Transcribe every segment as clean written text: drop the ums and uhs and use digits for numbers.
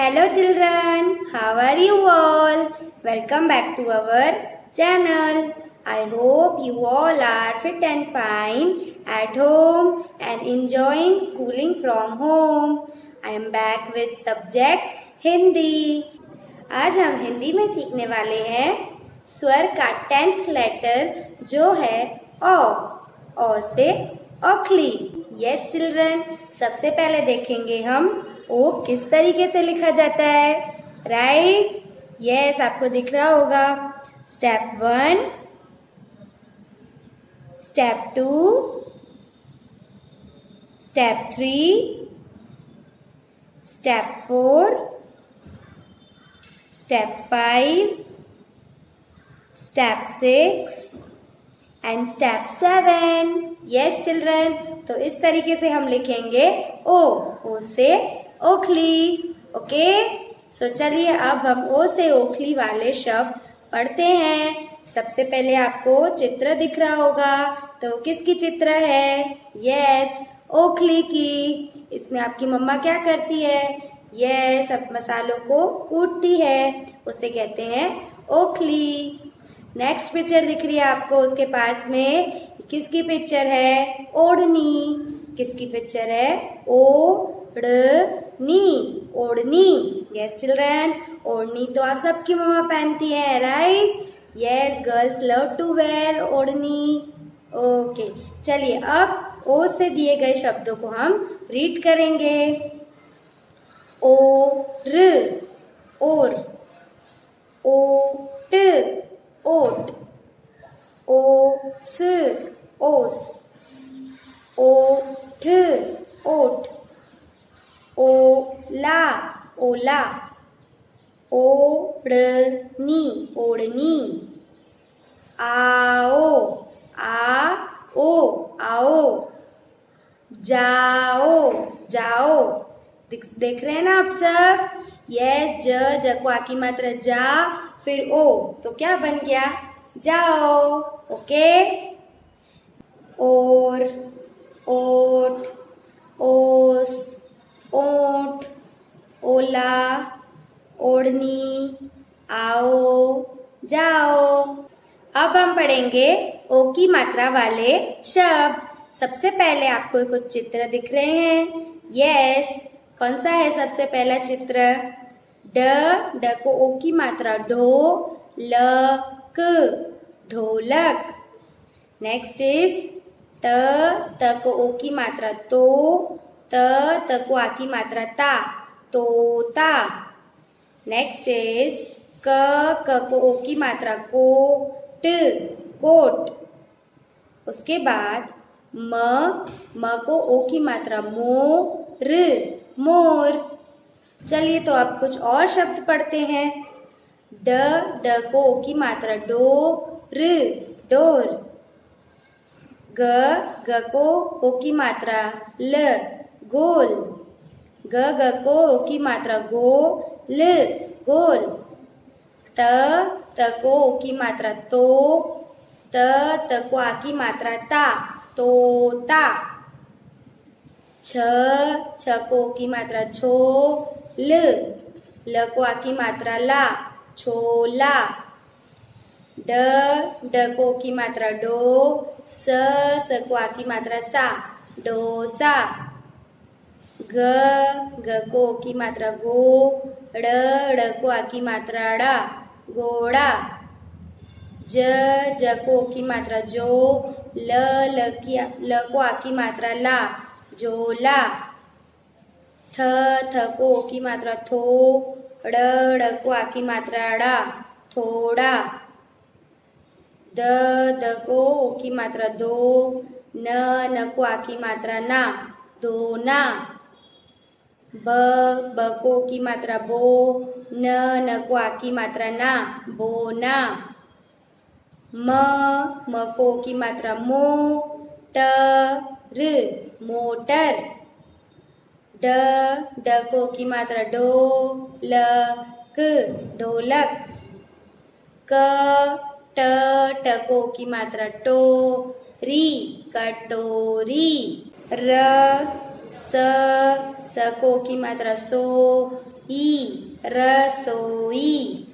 Hello children, how are you all? Welcome back to our channel. I hope you all are fit and fine at home and enjoying schooling from home. I am back with subject Hindi. आज हम हिंदी में सीखने वाले हैं स्वर का 10th letter जो है ओ से ओखली. यस चिल्ड्रन, सबसे पहले देखेंगे हम ओ किस तरीके से लिखा जाता है. राइट, यस, आपको दिख रहा होगा. Step 1, step 2, step 3, step 4, step 5, step 6 and step 7. Yes children, तो इस तरीके से हम लिखेंगे ओ से ओखली. ओके, सो चलिए अब हम ओ से ओखली वाले शब्द पढ़ते हैं. सबसे पहले आपको चित्र दिख रहा होगा, तो किसकी चित्र है? यस, ओखली की. इसमें आपकी मम्मा क्या करती है? यस, अब मसालों को कूटती है, उसे कहते हैं ओखली. नेक्स्ट पिक्चर दिख रही है आपको, उसके पास में किसकी पिक्चर है? ओढ़नी. किसकी पिक्चर है? ओढ़नी. ओढ़नी. यस चिल्ड्रन, ओढ़नी तो आप सबकी मम्मा पहनती है. Right, yes, girls love to wear ओढ़नी. ओके, चलिए अब ओ से दिए गए शब्दों को हम रीड करेंगे. ओर, ओर. ओट, ओट. ओस, ओस. ओठ, ओठ. ओला, ओला. ओढ़नी, ओढ़नी. आओ, आओ, आओ. जाओ, जाओ. देख रहे हैं ना आप सब? यस, ज को आकी मात्रा जा, फिर ओ, तो क्या बन गया? जाओ. ओके, और, ओट, ओस, ओठ, ओला, ओढ़नी, आओ, जाओ. अब हम पढ़ेंगे ओ की मात्रा वाले शब्द. सबसे पहले आपको कुछ चित्र दिख रहे हैं. यस, कौन सा है सबसे पहला चित्र? ड को ओ की मात्रा ढो, लक, ढोलक. नेक्स्ट इज त को ओ की मात्रा तो, त को आ की मात्रा ता, तोता. नेक्स्ट इज क को ओ की मात्रा को, ट, कोट. उसके बाद म को ओ की मात्रा मोर, मोर. चलिए तो अब कुछ और शब्द पढ़ते हैं. ड को ओ की मात्रा डोर, डोर. ग को ओ की मात्रा ल, गोल. ग को ओ की मात्रा गोल, गोल. त को ओ की मात्रा तो, त को आ की मात्रा ता, तोता. छ को ओ की मात्रा छो, ल को आ की मात्रा ला, छोला. ड को ओ की मात्रा डो, स को आ की मात्रा सा, डोसा. ग को ओ की मात्रा गो, ड़ को आ की मात्रा ड़ा, घोड़ा. ज को ओ की मात्रा जो, ल को आ की मात्रा ला, झोला. थ को ओ की मात्रा थो, ड़ को आ की मात्रा ड़ा, थोड़ा. द को ओ की मात्रा दो, न को आ की मात्रा ना, धोना. ब को ओ की मात्रा बो, न को आ की मात्रा ना, बोना. म को ओ की मात्रा मो, टर, मोटर. ड को ओ की मात्रा डो, लक, ढोलक. क ट को ओ की मात्रा टो, री, कटोरी. र स को ओ की मात्रा सो, रसोई।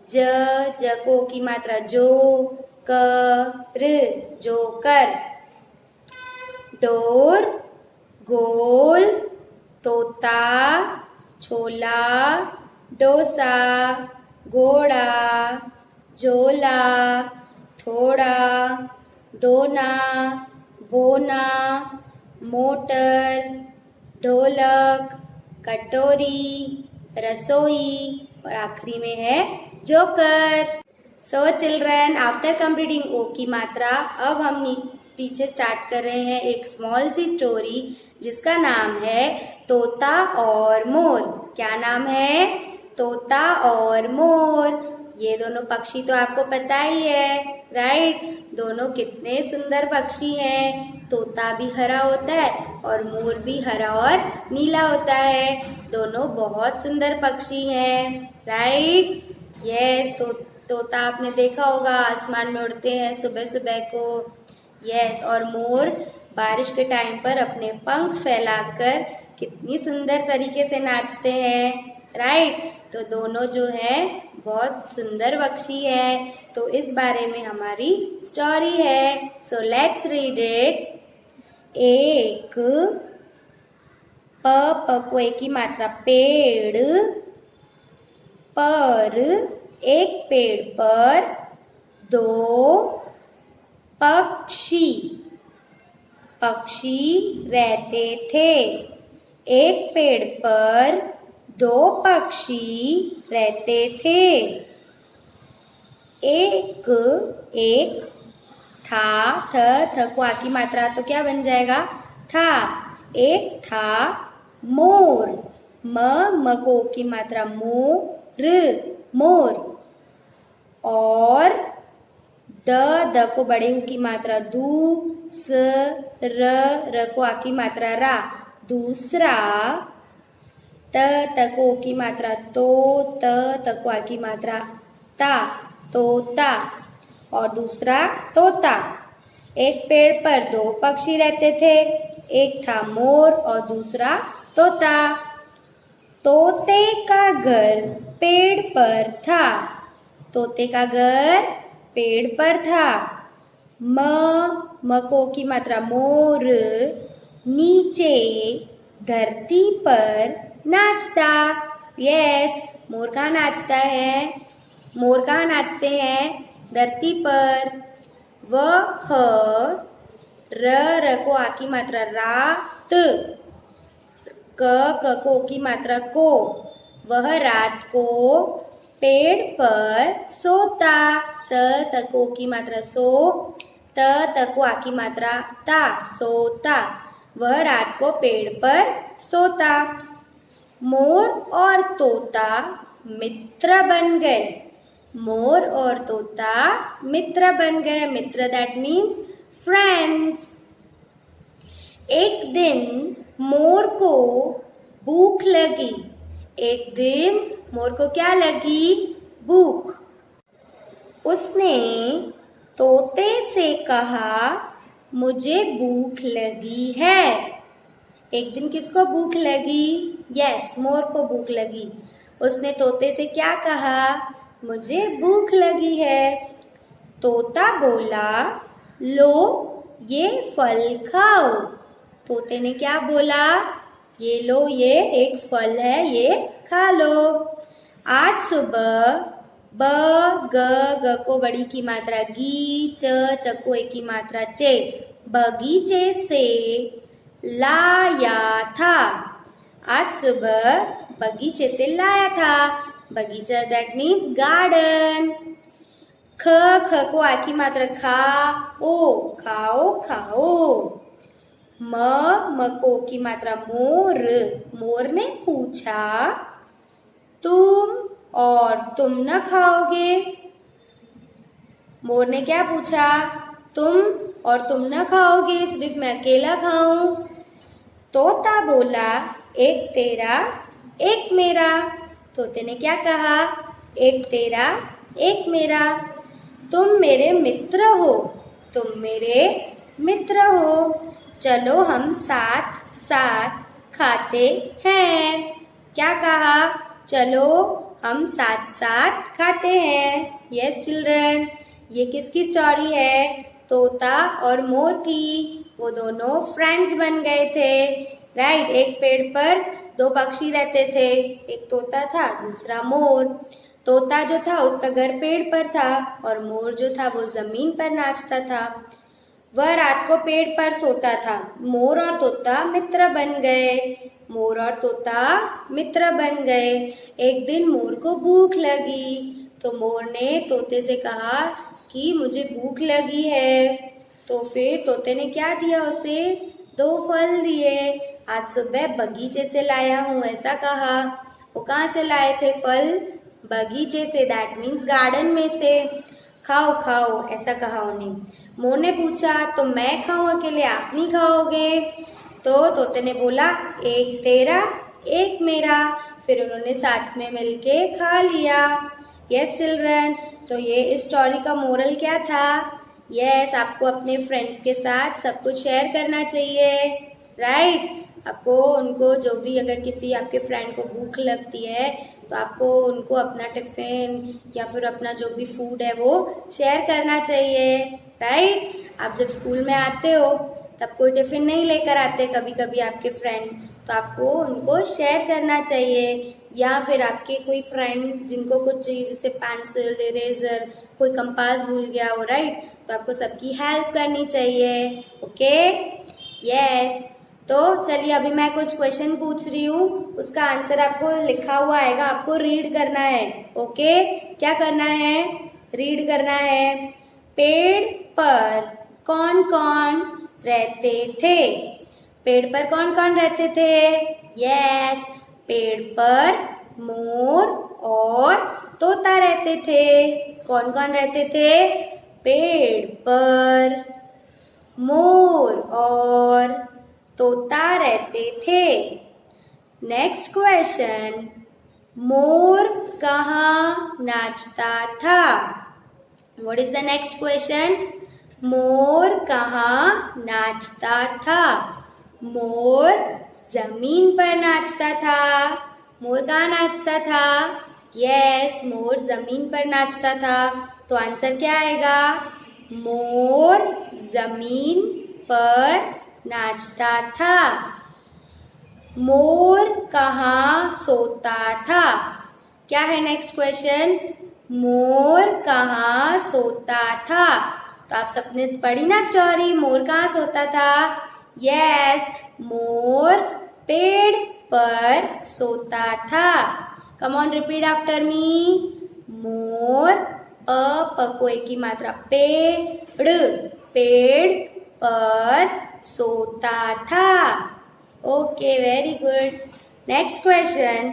जको की मात्रा जो, कर जोकर। डोर गोल, तोता छोला, डोसा घोड़ा, झोला थोड़ा, दोना बोना, मोटर ढोलक, कटोरी, रसोई और आखिरी में है joker. So children, after completing ओ की मात्रा अब हम पीछे स्टार्ट कर रहे हैं एक स्मॉल सी स्टोरी जिसका नाम है तोता और मोर। क्या नाम है? तोता और मोर। ये दोनों पक्षी तो आपको पता ही है, राइट? दोनों कितने सुंदर पक्षी हैं। तोता भी हरा होता है और मोर भी हरा और नीला होता है। दोनों बहुत सुंदर पक्षी हैं, राइट? यस, तोता आपने देखा होगा आसमान में उड़ते हैं सुबह सुबह को। यस, और मोर बारिश के टाइम पर अपने पंख फैलाकर कितनी सुंदर तरीके से नाचते हैं, राइट? तो दोनों जो है बहुत सुंदर पक्षी है। तो इस बारे में हमारी स्टोरी है। So let's read it. एक को एक की मात्रा पेड़ पर, एक पेड़ पर दो पक्षी रहते थे। एक पेड़ पर दो पक्षी रहते थे। एक था, थ को आ की मात्रा तो क्या बन जाएगा? था। एक था मोर, म को की मात्रा मोर। और द को बड़े की मात्रा दू, र को आ की मात्रा रा, दूसरा। त को की मात्रा तो, त को आ की मात्रा ता, तोता। और दूसरा तोता। एक पेड़ पर दो पक्षी रहते थे, एक था मोर और दूसरा तोता। तोते का घर पेड़ पर था। तोते का घर पेड़ पर था। म को की मात्रा मोर नीचे धरती पर नाचता। यस, मोर कहाँ नाचता है? मोर कहाँ नाचते हैं? धरती पर। वह र को आ की मात्रा रात, क को की मात्रा को, वह रात को पेड़ पर सोता। स को की मात्रा सो, त को आ की मात्रा ता, सोता। वह रात को पेड़ पर सोता। मोर और तोता मित्र बन गए। मोर और तोता मित्र बन गए। मित्र दैट मीन्स फ्रेंड्स। एक दिन मोर को भूख लगी। एक दिन मोर को क्या लगी? भूख। उसने तोते से कहा, मुझे भूख लगी है। एक दिन किसको भूख लगी? यस, मोर को भूख लगी। उसने तोते से क्या कहा? मुझे भूख लगी है। तोता बोला, लो ये फल खाओ। तोते ने क्या बोला? ये लो, ये एक फल है, ये खा लो। आज सुबह ग को बड़ी की मात्रा गी, च को एक की मात्रा चे, बगीचे से लाया था। आज सुबह बगीचे से लाया था। बगीचा दैट मीन्स गार्डन। ख को आ की मात्रा खा, ओ खाओ खाओ। म को की मात्रा मोर, मोर ने पूछा, तुम और तुम न खाओगे? मोर ने क्या पूछा? तुम और तुम न खाओगे, सिर्फ मैं अकेला खाऊं? तोता बोला, एक तेरा एक मेरा। तोते ने क्या कहा? एक तेरा एक मेरा। तुम मेरे मित्र हो, तुम मेरे मित्र हो। चलो हम साथ साथ खाते हैं। क्या कहा? चलो हम साथ साथ खाते हैं। यस चिल्ड्रन, ये किसकी स्टोरी है? तोता और मोर की। वो दोनों फ्रेंड्स बन गए थे। राइट, एक पेड़ पर दो पक्षी रहते थे, एक तोता था, दूसरा मोर। तोता जो था उसका घर पेड़ पर था और मोर जो था वो जमीन पर नाचता था। वह रात को पेड़ पर सोता था। मोर और तोता मित्र बन गए। मोर और तोता मित्र बन गए। एक दिन मोर को भूख लगी तो मोर ने तोते से कहा कि मुझे भूख लगी है। तो फिर तोते ने क्या दिया उसे? 2 फल दिए। आज सुबह बगीचे से लाया हूँ, ऐसा कहा। वो कहाँ से लाए थे फल? बगीचे से, दैट मीन्स गार्डन में से। खाओ खाओ, ऐसा कहा उन्हें। मोर ने पूछा तो मैं खाऊं अकेले, आप नहीं खाओगे? तो तोते ने बोला एक तेरा एक मेरा। फिर उन्होंने साथ में मिलके खा लिया। यस चिल्ड्रन, तो ये इस स्टोरी का मोरल क्या था? यस, आपको अपने फ्रेंड्स के साथ सब कुछ शेयर करना चाहिए। राइट, आपको उनको जो भी, अगर किसी आपके फ्रेंड को भूख लगती है तो आपको उनको अपना टिफिन या फिर अपना जो भी फूड है वो शेयर करना चाहिए। राइट, आप जब स्कूल में आते हो तब कोई टिफिन नहीं लेकर आते कभी कभी आपके फ्रेंड, तो आपको उनको शेयर करना चाहिए। या फिर आपके कोई फ्रेंड जिनको कुछ चाहिए, जैसे पेंसिल, इरेजर, कोई कंपास भूल गया हो, राइट, तो आपको सबकी हेल्प करनी चाहिए। Okay, yes. तो चलिए अभी मैं कुछ क्वेश्चन पूछ रही हूँ, उसका आंसर आपको लिखा हुआ आएगा, आपको रीड करना है। ओके, क्या करना है? रीड करना है। पेड़ पर कौन कौन रहते थे? पेड़ पर कौन कौन रहते थे? यस, पेड़ पर मोर और तोता रहते थे। कौन कौन रहते थे? पेड़ पर मोर और तोता रहते थे। नेक्स्ट क्वेश्चन, मोर कहाँ नाचता था? What is the next question? मोर कहाँ नाचता था? मोर जमीन पर नाचता था। मोर कहाँ नाचता था? यस, मोर जमीन पर नाचता था। तो आंसर क्या आएगा? मोर जमीन पर नाचता था। मोर कहाँ सोता था? क्या है नेक्स्ट क्वेश्चन? मोर कहाँ सोता था? तो आप सबने पढ़ी ना स्टोरी, मोर कहाँ सोता था? यस, मोर पेड़ पर सोता था। Come on, repeat after me. मोर, पकोए की मात्रा, पेड़, पेड़ पर सोता था। Okay, very good. Next question,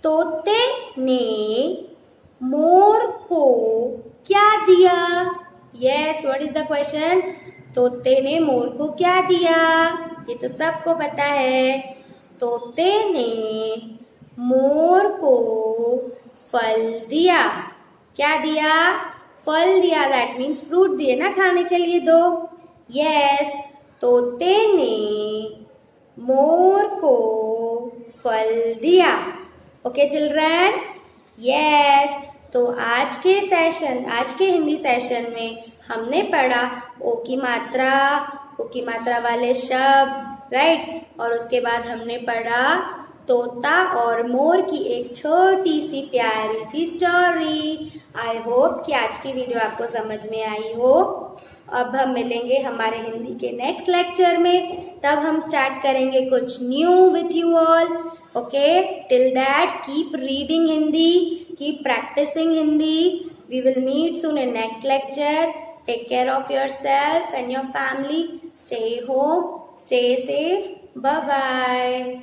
तोते ने मोर को क्या दिया? Yes, what is the question? तोते ने मोर को क्या दिया? ये तो सबको पता है। तोते ने मोर को फल दिया। क्या दिया? फल दिया, दैट मीन्स फ्रूट दिए ना खाने के लिए 2। यस, तोते ने मोर को फल दिया। Okay children, yes. तो आज के हिंदी सेशन में हमने पढ़ा ओ की मात्रा वाले शब्द, राइट, और उसके बाद हमने पढ़ा तोता और मोर की एक छोटी सी प्यारी सी स्टोरी। आई होप कि आज की वीडियो आपको समझ में आई हो। अब हम मिलेंगे हमारे हिंदी के नेक्स्ट लेक्चर में, तब हम स्टार्ट करेंगे कुछ new with you all. Okay, till that keep reading Hindi, keep practising Hindi. We will meet soon in next lecture. Take care of yourself and your family. Stay home, stay safe. Bye bye.